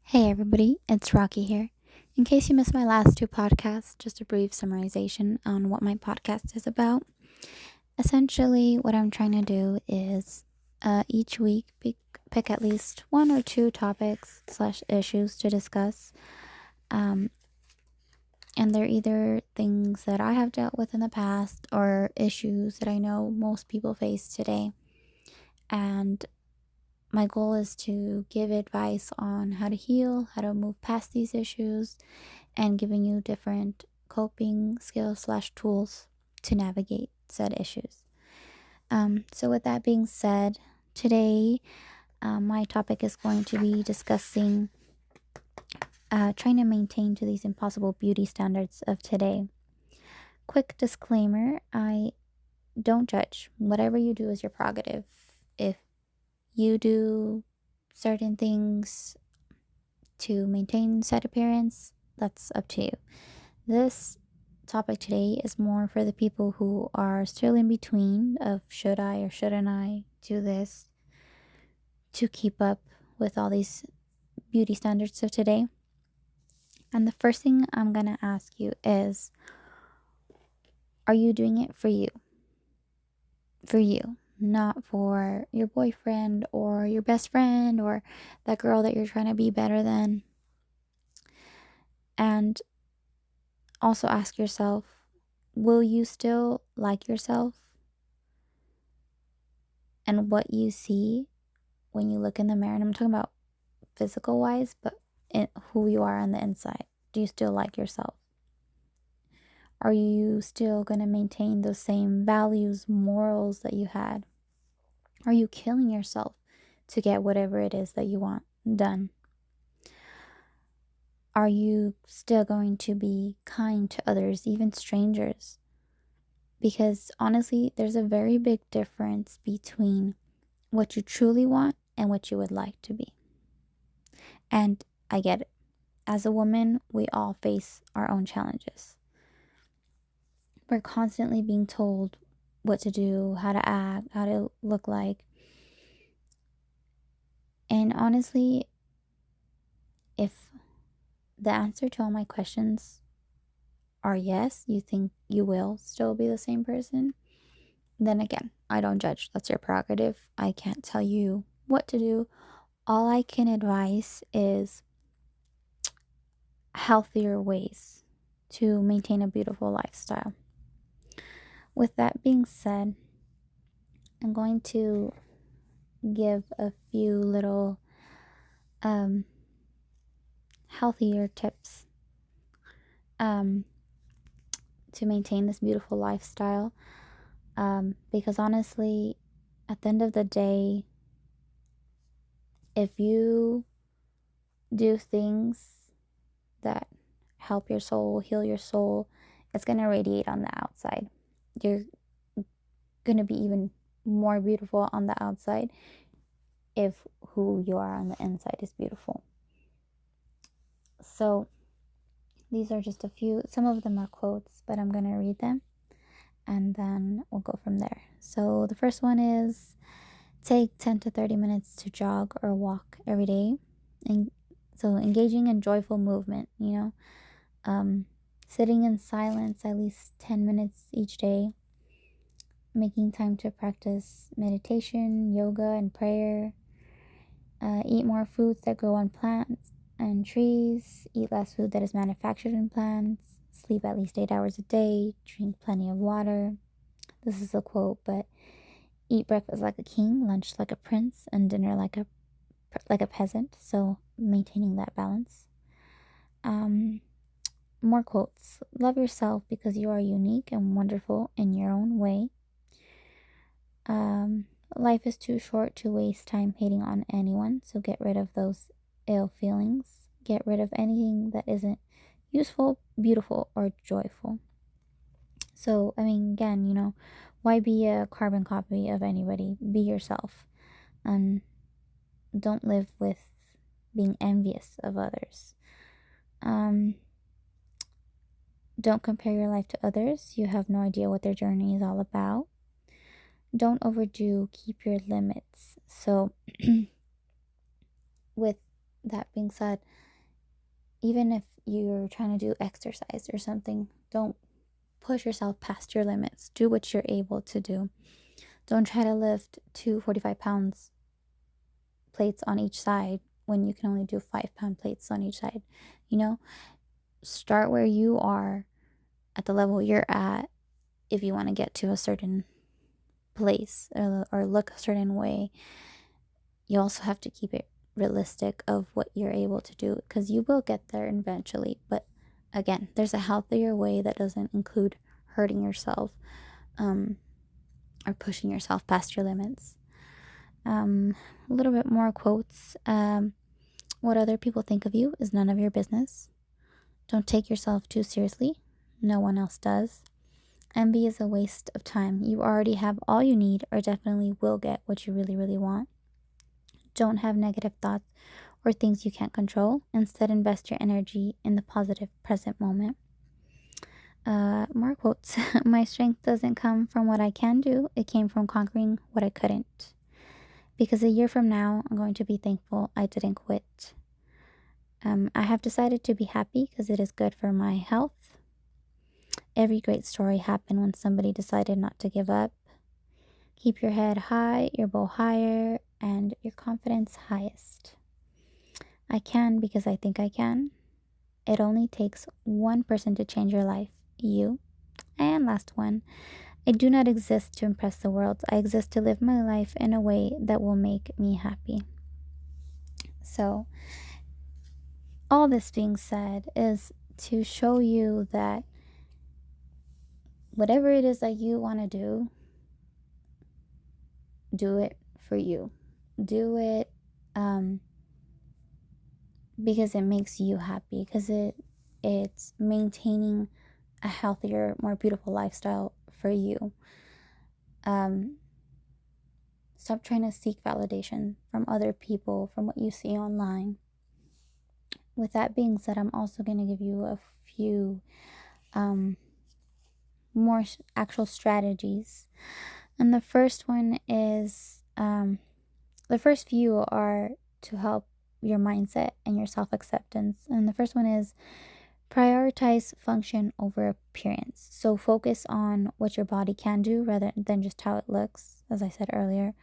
Hey everybody, it's Rocky here. In case you missed my last two podcasts, just a brief summarization on what my podcast is about. Essentially, what I'm trying to do is each week pick at least one or two topics slash issues to discuss. Um, and they're either things that I have dealt with in the past or issues that I know most people face today. And my goal is to give advice on how to heal, how to move past these issues, and giving you different coping skills slash tools to navigate said issues. So with that being said, today my topic is going to be discussing trying to maintain to these impossible beauty standards of today. Quick disclaimer: I don't judge. Whatever you do is your prerogative. If you do certain things to maintain said appearance, that's up to you. This topic today is more for the people who are still in between of should I or shouldn't I do this to keep up with all these beauty standards of today. And the first thing I'm going to ask you is, are you doing it for you? For you, not for your boyfriend or your best friend or that girl that you're trying to be better than. And also ask yourself, will you still like yourself and what you see when you look in the mirror? And I'm talking about physical wise, but who you are on the inside. Do you still like yourself? Are you still going to maintain those same values, morals that you had? Are you killing yourself to get whatever it is that you want done? Are you still going to be kind to others, even strangers? Because honestly, there's a very big difference between what you truly want and what you would like to be. And I get it. As a woman, we all face our own challenges. We're constantly being told what to do, how to act, how to look like. And honestly, if the answer to all my questions are yes, you think you will still be the same person, then again, I don't judge. That's your prerogative. I can't tell you what to do. All I can advise is healthier ways to maintain a beautiful lifestyle. With that being said, I'm going to give a few little um, healthier tips um, to maintain this beautiful lifestyle. Because honestly, at the end of the day, if you do things that help your soul, heal your soul, it's going to radiate on the outside. You're going to be even more beautiful on the outside if who you are on the inside is beautiful. So, these are just a few, some of them are quotes, but I'm going to read them and then we'll go from there. So, the first one is take 10 to 30 minutes to jog or walk every day. And so, engaging in joyful movement, sitting in silence at least 10 minutes each day, making time to practice meditation, yoga, and prayer. Eat more foods that grow on plants and trees. Eat less food that is manufactured in plants. Sleep at least 8 hours a day. Drink plenty of water. This is a quote, but eat breakfast like a king, lunch like a prince, and dinner like a peasant. So maintaining that balance. More quotes. Love yourself because you are unique and wonderful in your own way. Life is too short to waste time hating on anyone, so get rid of those ill feelings. Get rid of anything that isn't useful, beautiful, or joyful. So, I mean, again, why be a carbon copy of anybody? Be yourself. And don't live with being envious of others. Don't compare your life to others. You have no idea what their journey is all about. Don't overdo, keep your limits. So, with that being said, even if you're trying to do exercise or something, don't push yourself past your limits. Do what you're able to do. Don't try to lift two 45 pounds plates on each side when you can only do 5 pound plates on each side. You know, start where you are at the level you're at if you want to get to a certain place or look a certain way. You also have to keep it realistic of what you're able to do because you will get there eventually. But again, there's a healthier way that doesn't include hurting yourself um, or pushing yourself past your limits. A little bit more quotes. What other people think of you is none of your business. Don't take yourself too seriously. No one else does. Envy is a waste of time. You already have all you need, or definitely will get what you really, really want. Don't have negative thoughts or things you can't control. Instead, invest your energy in the positive present moment. More quotes. My strength doesn't come from what I can do, it came from conquering what I couldn't. Because a year from now, I'm going to be thankful I didn't quit. I have decided to be happy because it is good for my health. Every great story happened when somebody decided not to give up. Keep your head high, your bow higher, and your confidence highest. I can because I think I can. It only takes one person to change your life, you. And last one, I do not exist to impress the world. I exist to live my life in a way that will make me happy. So, all this being said is to show you that whatever it is that you want to do it for you. Do it because it makes you happy, because it's maintaining a healthier, more beautiful lifestyle for you. Stop trying to seek validation from other people, from what you see online. With that being said, I'm also going to give you a few more actual strategies. And the first one is the first few are to help your mindset and your self acceptance. And the first one is prioritize function over appearance. So focus on what your body can do rather than just how it looks, as I said earlier.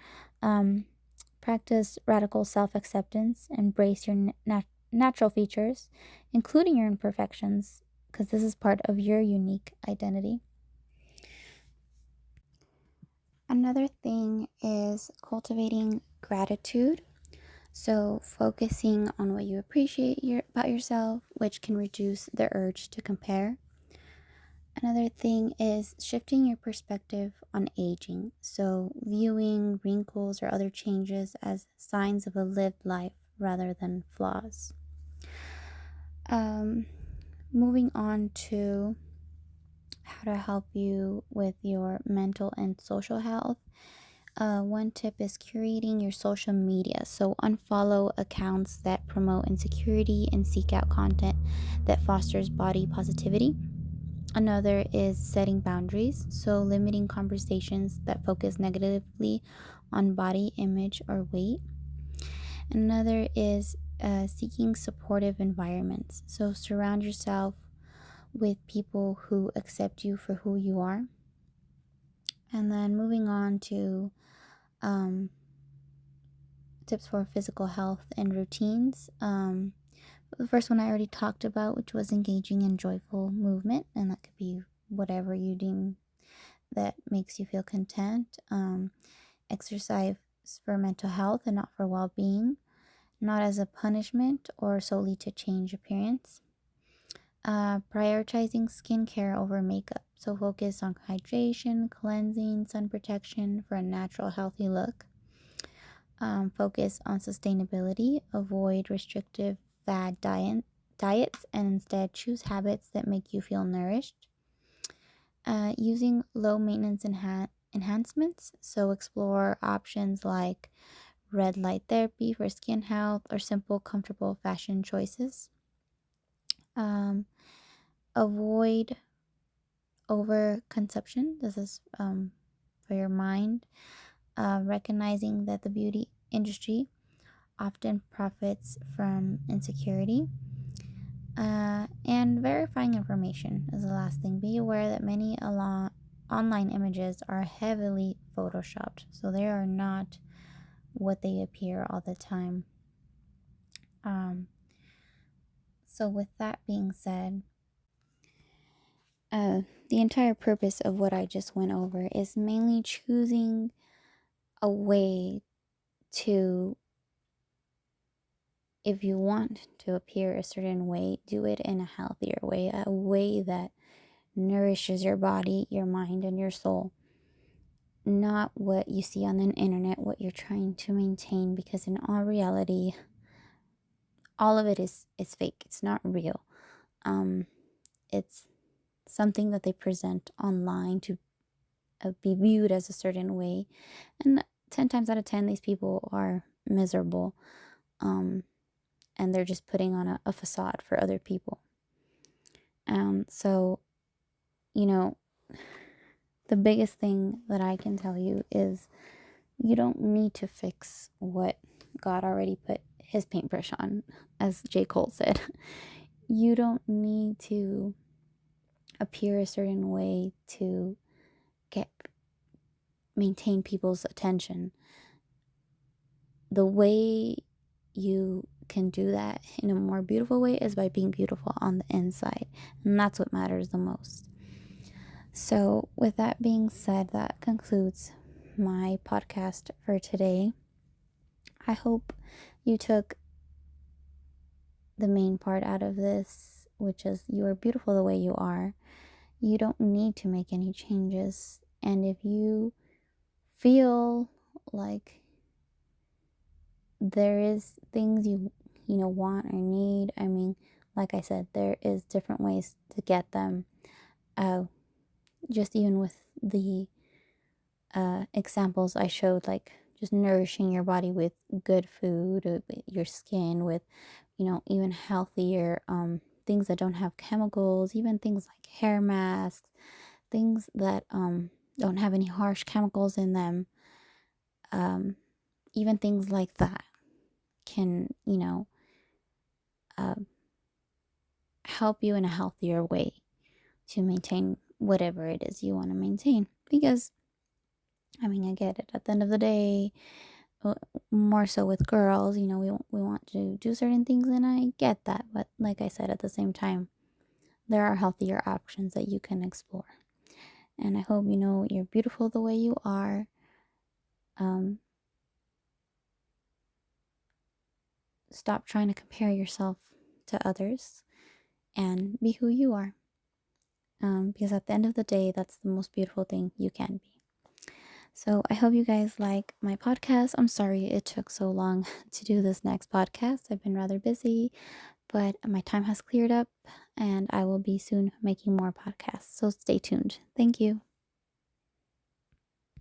Practice radical self acceptance. Embrace your natural features, including your imperfections, because this is part of your unique identity. Another thing is cultivating gratitude. So, focusing on what you appreciate about yourself, which can reduce the urge to compare. Another thing is shifting your perspective on aging. So, viewing wrinkles or other changes as signs of a lived life rather than flaws. Moving on to how to help you with your mental and social health. One tip is curating your social media. So, unfollow accounts that promote insecurity and seek out content that fosters body positivity. Another is setting boundaries. So, limiting conversations that focus negatively on body image or weight. Another is seeking supportive environments. So, surround yourself with people who accept you for who you are. And then moving on to tips for physical health and routines. The first one I already talked about, which was engaging in joyful movement, and that could be whatever you deem that makes you feel content. Exercise for mental health and not for well-being, not as a punishment or solely to change appearance. Prioritizing skincare over makeup. So focus on hydration, cleansing, sun protection for a natural, healthy look. Focus on sustainability. Avoid restrictive fad diets and instead choose habits that make you feel nourished. Using low maintenance enhancements. So explore options like red light therapy for skin health or simple, comfortable fashion choices. Avoid overconsumption. This is for your mind. Recognizing that the beauty industry often profits from insecurity. And verifying information is the last thing. Be aware that many online images are heavily photoshopped, so they are not what they appear all the time. So, with that being said, the entire purpose of what I just went over is mainly choosing a way to, if you want to appear a certain way, do it in a healthier way, a way that nourishes your body, your mind, and your soul. Not what you see on the internet, what you're trying to maintain, because in all reality, all of it is fake. It's not real. It's something that they present online to be viewed as a certain way, and 10 times out of 10 these people are miserable, and they're just putting on a facade for other people. So the biggest thing that I can tell you is you don't need to fix what God already put his paintbrush on, as J. Cole said. You don't need to appear a certain way to maintain people's attention. The way you can do that in a more beautiful way is by being beautiful on the inside, and that's what matters the most. So with that being said, that concludes my podcast for today. I hope you took the main part out of this, which is you are beautiful the way you are. You don't need to make any changes. And if you feel like there is things you want or need, I mean, like I said, there is different ways to get them. Just even with the examples I showed, like just nourishing your body with good food, with your skin, with even healthier things that don't have chemicals, even things like hair masks, things that don't have any harsh chemicals in them, even things like that can help you in a healthier way to maintain whatever it is you want to maintain. Because I mean, I get it, at the end of the day, more so with girls, we want to do certain things, and I get that. But like I said, at the same time, there are healthier options that you can explore. And I hope you're beautiful the way you are. Stop trying to compare yourself to others and be who you are. Because at the end of the day, that's the most beautiful thing you can be. So I hope you guys like my podcast. I'm sorry it took so long to do this next podcast. I've been rather busy, but my time has cleared up and I will be soon making more podcasts. So stay tuned. Thank you.